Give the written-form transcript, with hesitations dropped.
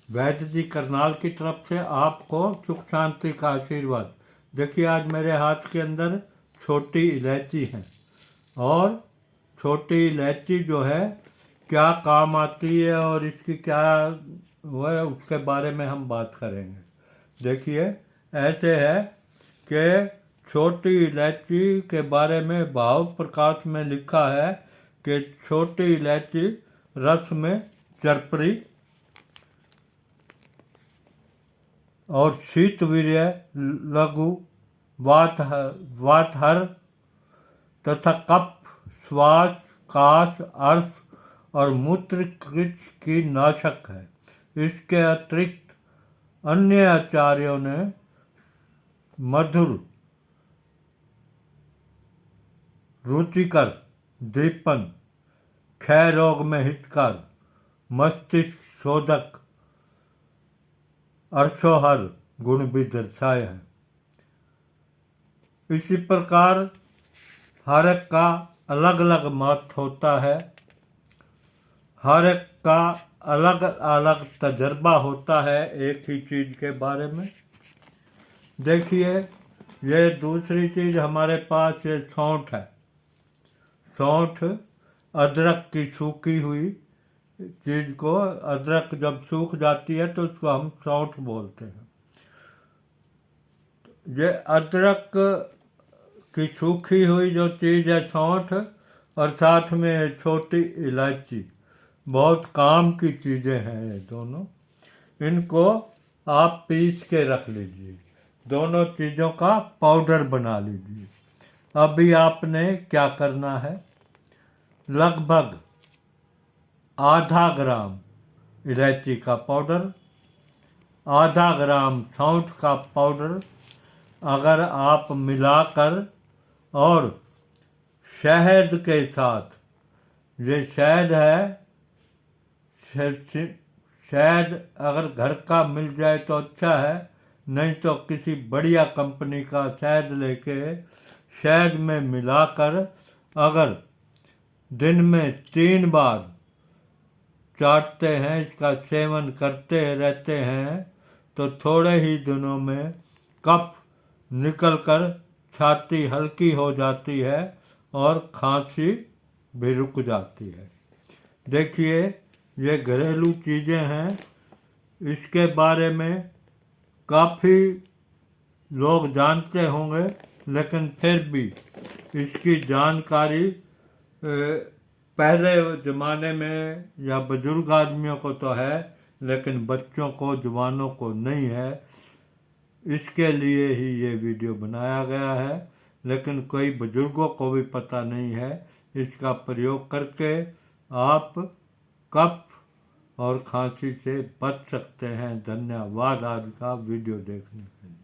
वैद्य जी करनाल की तरफ से आपको सुख शांति का आशीर्वाद। देखिए आज मेरे हाथ के अंदर छोटी इलायची है, और छोटी इलायची जो है क्या काम आती है और इसकी क्या वो है उसके बारे में हम बात करेंगे। देखिए ऐसे है कि छोटी इलायची के बारे में भाव प्रकाश में लिखा है कि छोटी इलायची रस में चरपरी और शीतवीर्य, लघु, वातहर तथा कफ, श्वास, काश, अर्श और मूत्र की नाशक है। इसके अतिरिक्त अन्य आचार्यों ने मधुर, रुचिकर, दीपन, क्षय रोग में हितकर, मस्तिष्क शोधक, अर्शोहर गुण भी दर्शाए हैं। इसी प्रकार हर एक का अलग अलग मत होता है, हर एक का अलग अलग तजर्बा होता है एक ही चीज़ के बारे में। देखिए ये दूसरी चीज़ हमारे पास ये सौंठ है। सौंठ अदरक की सूखी हुई चीज़ को, अदरक जब सूख जाती है तो उसको हम सौंठ बोलते हैं। ये अदरक की सूखी हुई जो चीज़ है सौंठ, और साथ में छोटी इलायची, बहुत काम की चीज़ें हैं ये दोनों। इनको आप पीस के रख लीजिए, दोनों चीज़ों का पाउडर बना लीजिए। अभी आपने क्या करना है, लगभग आधा ग्राम इलायची का पाउडर, आधा ग्राम सौंठ का पाउडर अगर आप मिलाकर और शहद के साथ, ये शहद है, शहद अगर घर का मिल जाए तो अच्छा है, नहीं तो किसी बढ़िया कंपनी का शहद लेके शहद में मिलाकर अगर दिन में 3 बार चाटते हैं, इसका सेवन करते रहते हैं, तो थोड़े ही दिनों में कफ निकलकर छाती हल्की हो जाती है और खांसी भी रुक जाती है। देखिए ये घरेलू चीज़ें हैं, इसके बारे में काफ़ी लोग जानते होंगे, लेकिन फिर भी इसकी जानकारी पहले ज़माने में या बुजुर्ग आदमियों को तो है, लेकिन बच्चों को, जवानों को नहीं है। इसके लिए ही ये वीडियो बनाया गया है, लेकिन कई बुजुर्गों को भी पता नहीं है। इसका प्रयोग करके आप कफ और खांसी से बच सकते हैं। धन्यवाद आज का वीडियो देखने के लिए।